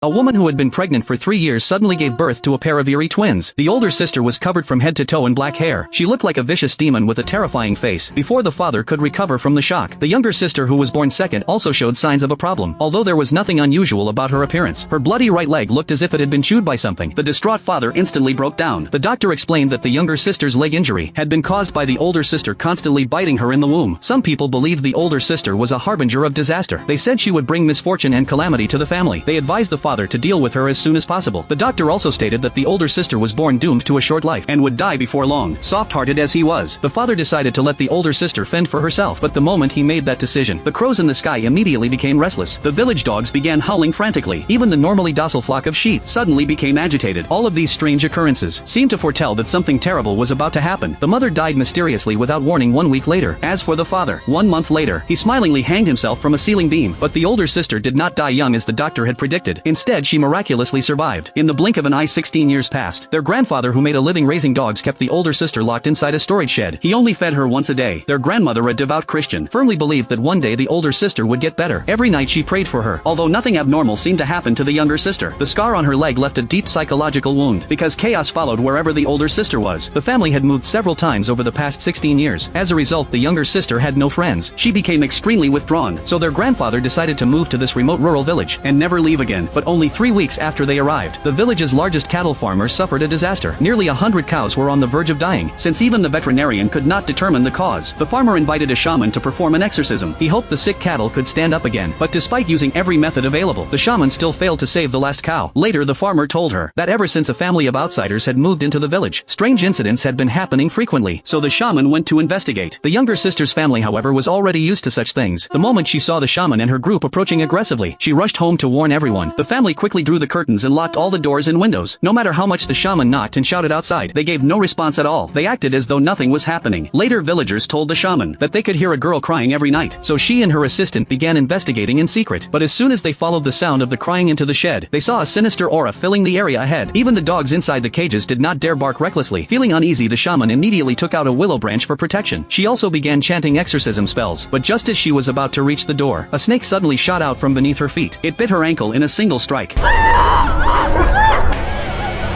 A woman who had been pregnant for 3 years suddenly gave birth to a pair of eerie twins. The older sister was covered from head to toe in black hair. She looked like a vicious demon with a terrifying face. Before the father could recover from the shock, the younger sister, who was born second, also showed signs of a problem. Although there was nothing unusual about her appearance, her bloody right leg looked as if it had been chewed by something. The distraught father instantly broke down. The doctor explained that the younger sister's leg injury had been caused by the older sister constantly biting her in the womb. Some people believed the older sister was a harbinger of disaster. They said she would bring misfortune and calamity to the family. They advised the father to deal with her as soon as possible. The doctor also stated that the older sister was born doomed to a short life and would die before long. Soft-hearted as he was, the father decided to let the older sister fend for herself, but the moment he made that decision, the crows in the sky immediately became restless. The village dogs began howling frantically. Even the normally docile flock of sheep suddenly became agitated. All of these strange occurrences seemed to foretell that something terrible was about to happen. The mother died mysteriously without warning 1 week later. As for the father, 1 month later, he smilingly hanged himself from a ceiling beam. But the older sister did not die young as the doctor had predicted. Instead, she miraculously survived. In the blink of an eye, 16 years passed. Their grandfather, who made a living raising dogs, kept the older sister locked inside a storage shed. He only fed her once a day. Their grandmother, a devout Christian, firmly believed that one day the older sister would get better. Every night she prayed for her. Although nothing abnormal seemed to happen to the younger sister, the scar on her leg left a deep psychological wound, because chaos followed wherever the older sister was. The family had moved several times over the past 16 years. As a result, the younger sister had no friends. She became extremely withdrawn, so their grandfather decided to move to this remote rural village and never leave again. But only 3 weeks after they arrived, the village's largest cattle farmer suffered a disaster. Nearly 100 cows were on the verge of dying. Since even the veterinarian could not determine the cause, the farmer invited a shaman to perform an exorcism. He hoped the sick cattle could stand up again, but despite using every method available, the shaman still failed to save the last cow. Later, the farmer told her that ever since a family of outsiders had moved into the village, strange incidents had been happening frequently, so the shaman went to investigate. The younger sister's family, however, was already used to such things. The moment she saw the shaman and her group approaching aggressively, she rushed home to warn everyone. The family quickly drew the curtains and locked all the doors and windows. No matter how much the shaman knocked and shouted outside, they gave no response at all. They acted as though nothing was happening. Later, villagers told the shaman that they could hear a girl crying every night, so she and her assistant began investigating in secret. But as soon as they followed the sound of the crying into the shed, they saw a sinister aura filling the area ahead. Even the dogs inside the cages did not dare bark recklessly. Feeling uneasy, the shaman immediately took out a willow branch for protection. She also began chanting exorcism spells, but just as she was about to reach the door, a snake suddenly shot out from beneath her feet. It bit her ankle in a single strike.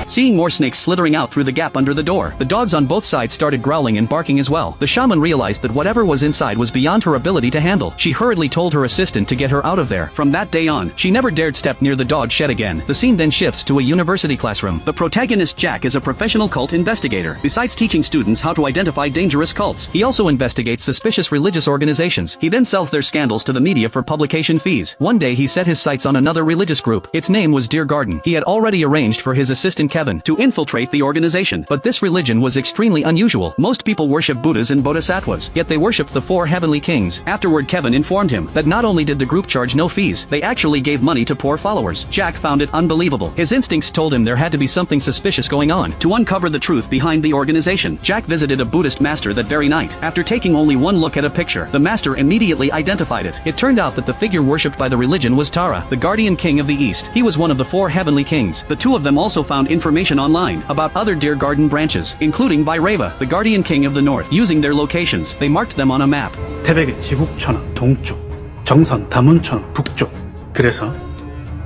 Seeing more snakes slithering out through the gap under the door, the dogs on both sides started growling and barking as well. The shaman realized that whatever was inside was beyond her ability to handle. She hurriedly told her assistant to get her out of there. From that day on, she never dared step near the dog shed again. The scene then shifts to a university classroom. The protagonist, Jack, is a professional cult investigator. Besides teaching students how to identify dangerous cults, he also investigates suspicious religious organizations. He then sells their scandals to the media for publication fees. One day he set his sights on another religious group. Its name was Dear Garden. He had already arranged for his assistant Kevin to infiltrate the organization, but this religion was extremely unusual. Most people worship Buddhas and Bodhisattvas, yet they worshipped the 4 heavenly kings. Afterward, Kevin informed him that not only did the group charge no fees, they actually gave money to poor followers. Jack found it unbelievable. His instincts told him there had to be something suspicious going on. To uncover the truth behind the organization, Jack visited a Buddhist master that very night. After taking only one look at a picture, the master immediately identified it. It turned out that the figure worshipped by the religion was Tara, the guardian king of the East. He was one of the 4 heavenly kings. The two of them also found information online about other Dear Garden branches, including Vairava, the guardian king of the north. Using their locations, they marked them on a map. 태백의 지국천왕 동쪽, 정선 담운천왕 북쪽. 그래서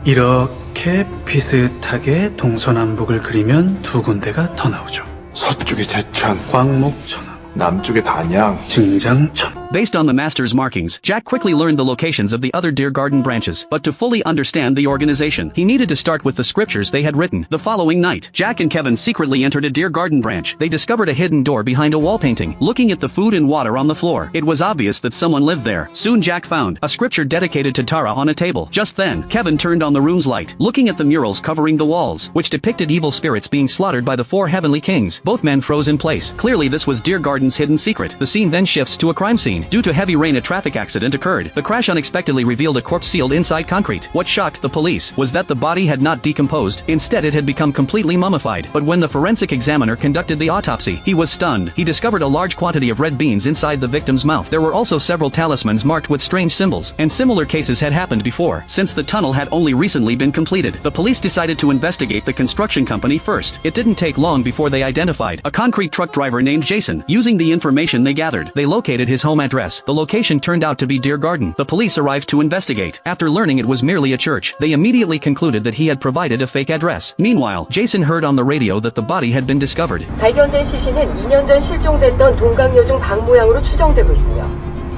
이렇게 비슷하게 동서남북을 그리면 2 군데가 더 나오죠. 서쪽에 제천, 광목천왕, 남쪽에 단양, 증장천. Based on the master's markings, Jack quickly learned the locations of the other Dear Garden branches, but to fully understand the organization, he needed to start with the scriptures they had written. The following night, Jack and Kevin secretly entered a Dear Garden branch. They discovered a hidden door behind a wall painting. Looking at the food and water on the floor, it was obvious that someone lived there. Soon Jack found a scripture dedicated to Tara on a table. Just then, Kevin turned on the room's light, looking at the murals covering the walls, which depicted evil spirits being slaughtered by the 4 heavenly kings. Both men froze in place. Clearly this was Dear Garden's hidden secret. The scene then shifts to a crime scene. Due to heavy rain, a traffic accident occurred. The crash unexpectedly revealed a corpse sealed inside concrete. What shocked the police was that the body had not decomposed. Instead, it had become completely mummified. But when the forensic examiner conducted the autopsy, he was stunned. He discovered a large quantity of red beans inside the victim's mouth. There were also several talismans marked with strange symbols, and similar cases had happened before. Since the tunnel had only recently been completed, the police decided to investigate the construction company first. It didn't take long before they identified a concrete truck driver named Jason. Using the information they gathered, they located his home address. The location turned out to be Deer Garden. The police arrived to investigate. After learning it was merely a church, they immediately concluded that he had provided a fake address. Meanwhile, Jason heard on the radio that the body had been discovered. 발견된 시신은 2년 전 실종됐던 동강여중 박 모양으로 추정되고 있으며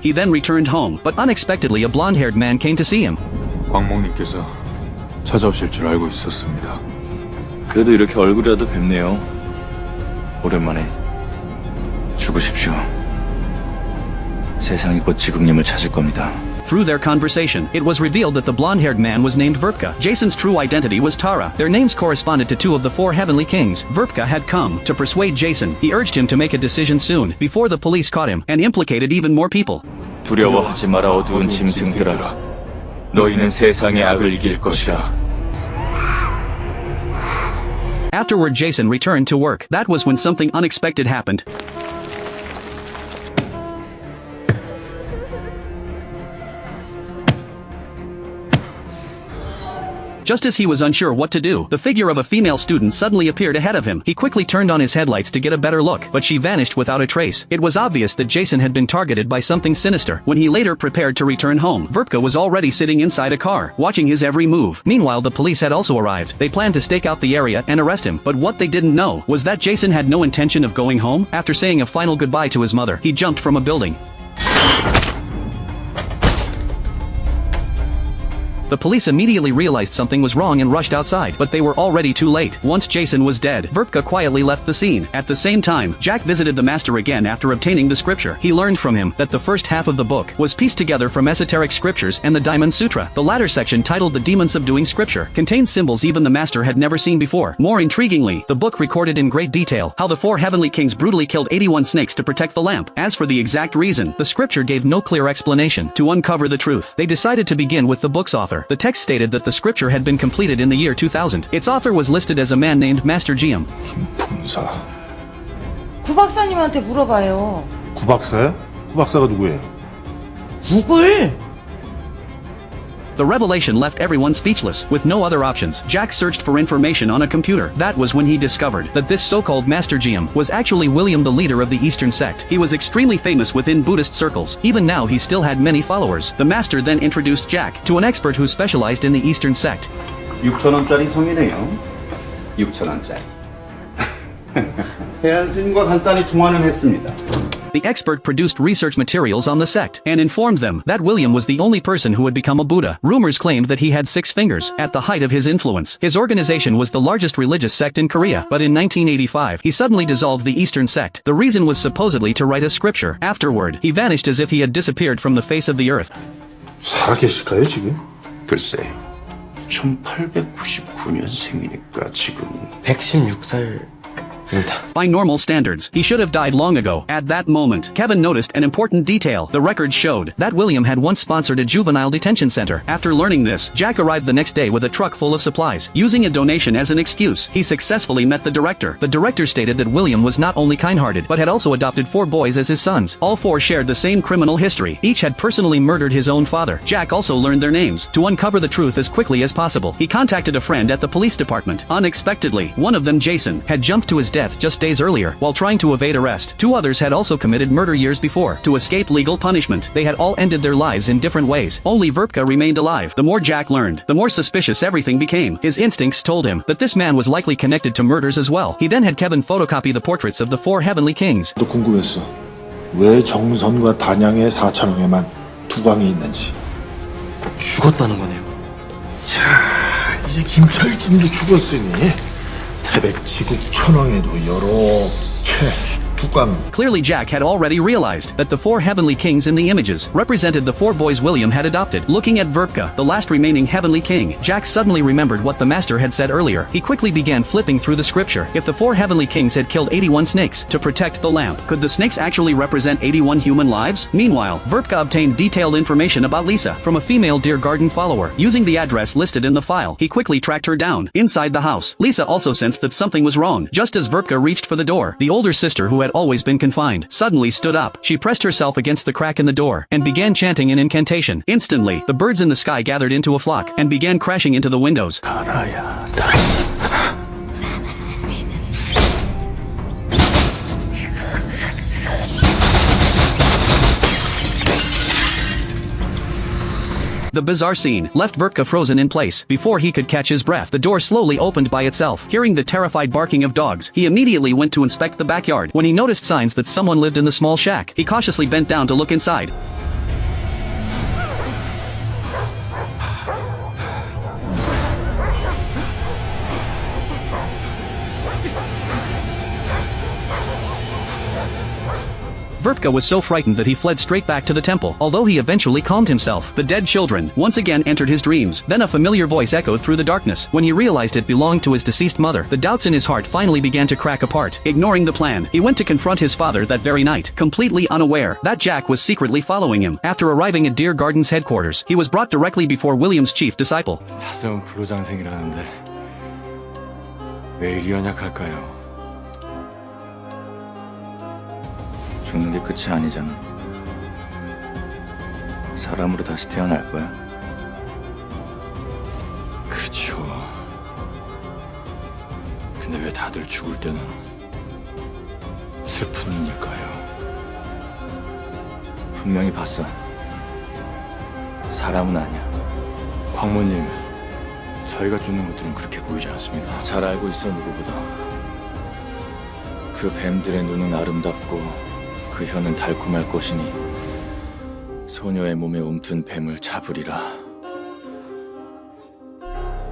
He then returned home, but unexpectedly a blonde-haired man came to see him. 광목님께서 찾아오실 줄 알고 있었습니다. 그래도 이렇게 얼굴이라도 뵙네요. 오랜만에 죽으십시오. 세상이 곧 지국님을 찾을 겁니다. Through their conversation, it was revealed that the blonde-haired man was named Verpka. Jason's true identity was Tara. Their names corresponded to two of the four heavenly kings. Verpka had come to persuade Jason. He urged him to make a decision soon, before the police caught him, and implicated even more people. 두려워하지 마라 어두운 짐승들아. 너희는 세상의 악을 이길 것이라. Afterward, Jason returned to work. That was when something unexpected happened. Just as he was unsure what to do, the figure of a female student suddenly appeared ahead of him. He quickly turned on his headlights to get a better look, but she vanished without a trace. It was obvious that Jason had been targeted by something sinister. When he later prepared to return home, Verpka was already sitting inside a car, watching his every move. Meanwhile, the police had also arrived. They planned to stake out the area and arrest him, but what they didn't know was that Jason had no intention of going home. After saying a final goodbye to his mother, he jumped from a building. The police immediately realized something was wrong and rushed outside, but they were already too late. Once Jason was dead, Verpka quietly left the scene. At the same time, Jack visited the master again after obtaining the scripture. He learned from him that the first half of the book was pieced together from esoteric scriptures and the Diamond Sutra. The latter section, titled The Demon Subduing Scripture, contains symbols even the master had never seen before. More intriguingly, the book recorded in great detail how the four heavenly kings brutally killed 81 snakes to protect the lamp. As for the exact reason, the scripture gave no clear explanation. To uncover the truth, they decided to begin with the book's author. The text stated that the scripture had been completed in the year 2000. Its author was listed as a man named Master Giam. 김풍사. 구 박사님한테 물어봐요. 구 박사요? 구 박사가 누구예요? 구글. The revelation left everyone speechless. With no other options, Jack searched for information on a computer. That was when he discovered that this so-called Master Giam was actually William, the leader of the Eastern sect. He was extremely famous within Buddhist circles. Even now he still had many followers. The master then introduced Jack to an expert who specialized in the Eastern sect. 6,000원짜리 성이네요. 6,000원짜리. 해안 스님과 간단히 통화는 했습니다. The expert produced research materials on the sect and informed them that William was the only person who had become a Buddha. Rumors claimed that he had 6 fingers. At the height of his influence, his organization was the largest religious sect in Korea. But in 1985, he suddenly dissolved the Eastern sect. The reason was supposedly to write a scripture. Afterward, he vanished as if he had disappeared from the face of the earth. 살아계실까요, 지금? 글쎄, 1899년생이니까 지금 116살입니다. By normal standards, he should have died long ago. At that moment, Kevin noticed an important detail. The records showed that William had once sponsored a juvenile detention center. After learning this, Jack arrived the next day with a truck full of supplies. Using a donation as an excuse, he successfully met the director. The director stated that William was not only kind-hearted, but had also adopted 4 boys as his sons. All 4 shared the same criminal history. Each had personally murdered his own father. Jack also learned their names. To uncover the truth as quickly as possible, he contacted a friend at the police department. Unexpectedly, one of them, Jason, had jumped to his death just days earlier while trying to evade arrest. 2 others had also committed murder years before. To escape legal punishment, they had all ended their lives in different ways. Only Verpka remained alive. The more Jack learned, the more suspicious everything became. His instincts told him that this man was likely connected to murders as well. He then had Kevin photocopy the portraits of the 4 heavenly kings. 또 궁금했어. 왜 정선과 단양의 4천왕에만 2광이 있는지. 죽었다는 거네요. 자, 이제 김철진도 죽었으니 태백 지국 천왕에도 이렇게 2광. Clearly Jack had already realized that the 4 heavenly kings in the images represented the 4 boys William had adopted. Looking at Verpka, the last remaining heavenly king, Jack suddenly remembered what the master had said earlier. He quickly began flipping through the scripture. If the 4 heavenly kings had killed 81 snakes to protect the lamp, could the snakes actually represent 81 human lives? Meanwhile, Verpka obtained detailed information about Lisa from a female Deer Garden follower. Using the address listed in the file, he quickly tracked her down. Inside the house, Lisa also sensed that something was wrong. Just as Verpka reached for the door, the older sister, who had always been confined, suddenly stood up. She pressed herself against the crack in the door and began chanting an incantation. Instantly, the birds in the sky gathered into a flock and began crashing into the windows. The bizarre scene left Vertka frozen in place. Before he could catch his breath, the door slowly opened by itself. Hearing the terrified barking of dogs, he immediately went to inspect the backyard. When he noticed signs that someone lived in the small shack, he cautiously bent down to look inside. Vertka was so frightened that he fled straight back to the temple, although he eventually calmed himself. The dead children once again entered his dreams. Then a familiar voice echoed through the darkness. When he realized it belonged to his deceased mother, the doubts in his heart finally began to crack apart. Ignoring the plan, he went to confront his father that very night, completely unaware that Jack was secretly following him. After arriving at Deer Garden's headquarters, he was brought directly before William's chief disciple. 사슴은 불로장생이라는데 왜 이리 연약할까요? 죽는 게 끝이 아니잖아. 사람으로 다시 태어날 거야. 그쵸. 근데 왜 다들 죽을 때는 슬픈 일일까요? 분명히 봤어. 사람은 아니야. 광모님, 저희가 죽는 것들은 그렇게 보이지 않습니다. 잘 알고 있어, 누구보다. 그 뱀들의 눈은 아름답고 그 혀는 달콤할 것이니 소녀의 몸에 움튼 뱀을 잡으리라.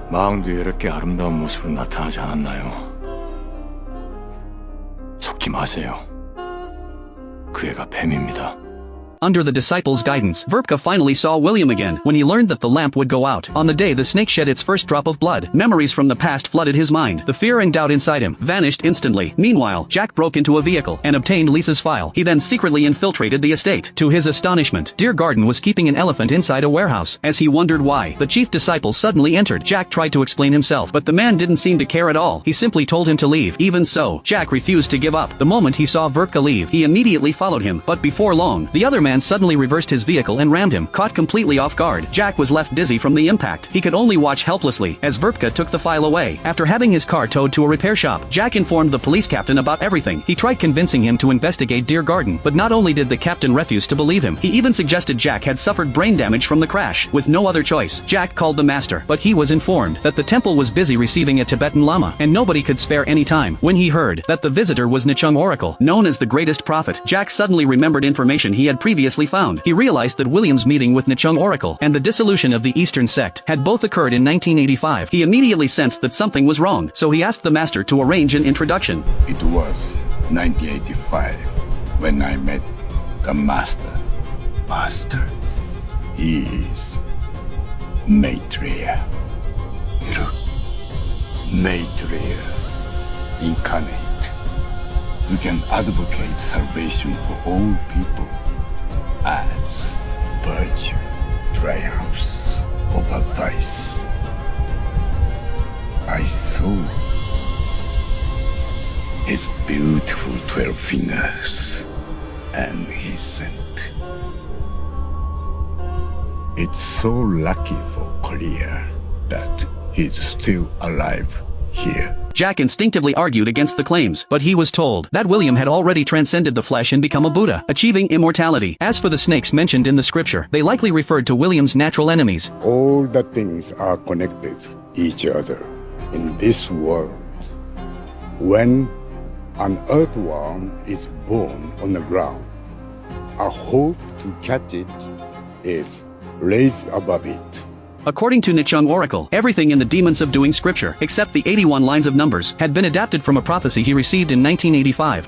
마왕도 이렇게 아름다운 모습으로 나타나지 않았나요? 속지 마세요. 그 애가 뱀입니다. Under the disciples' guidance, Vertka finally saw William again when he learned that the lamp would go out. On the day the snake shed its first drop of blood, memories from the past flooded his mind. The fear and doubt inside him vanished instantly. Meanwhile, Jack broke into a vehicle and obtained Lisa's file. He then secretly infiltrated the estate. To his astonishment, Deer Garden was keeping an elephant inside a warehouse. As he wondered why, the chief disciple suddenly entered. Jack tried to explain himself, but the man didn't seem to care at all. He simply told him to leave. Even so, Jack refused to give up. The moment he saw Vertka leave, he immediately followed him. But before long, the other man suddenly reversed his vehicle and rammed him. Caught completely off guard, Jack was left dizzy from the impact. He could only watch helplessly as Vertka took the file away. After having his car towed to a repair shop, Jack informed the police captain about everything. He tried convincing him to investigate Deer Garden, but not only did the captain refuse to believe him, he even suggested Jack had suffered brain damage from the crash. With no other choice, Jack called the master, but he was informed that the temple was busy receiving a Tibetan lama, and nobody could spare any time. When he heard that the visitor was Nichung Oracle, known as the greatest prophet, Jack suddenly remembered information he had previously found. He realized that William's meeting with Nichung Oracle and the dissolution of the Eastern sect had both occurred in 1985. He immediately sensed that something was wrong, so he asked the master to arrange an introduction. It was 1985 when I met the master. Master? He is Maitreya. Look, Maitreya incarnate, who can advocate salvation for all people as virtue triumphs over vice. I saw his beautiful 12 fingers and he said, "It's so lucky for Korea that he's still alive here." Jack instinctively argued against the claims, but he was told that William had already transcended the flesh and become a Buddha, achieving immortality. As for the snakes mentioned in the scripture, they likely referred to William's natural enemies. All the things are connected each other in this world. When an earthworm is born on the ground, a hope to catch it is raised above it. According to Nichung Oracle, everything in the Demons of Doing scripture, except the 81 lines of numbers, had been adapted from a prophecy he received in 1985.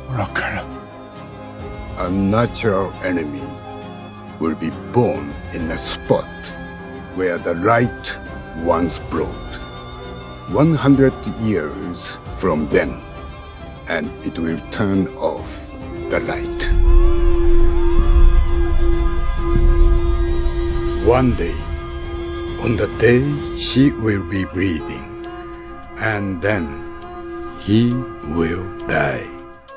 A natural enemy will be born in a spot where the light once brought. 100 years from then, and it will turn off the light. One day, on the day she will be breathing, and then he will die.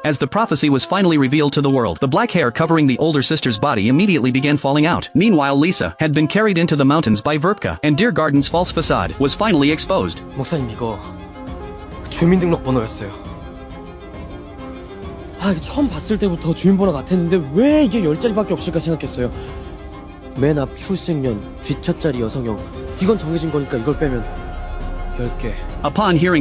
As the prophecy was finally revealed to the world, the black hair covering the older sister's body immediately began falling out. Meanwhile, Lisa had been carried into the mountains by Vertka, and Deer Garden's false facade was finally exposed. 목사님, 이거 주민등록번호였어요. 이거 처음 봤을 때부터 주민번호 같았는데 왜 이게 10자리밖에 없을까 생각했어요. 맨 앞 출생년, 뒷 첫자리 여성형. 이건 정해진 거니까 이걸 빼면 10개. Upon hearing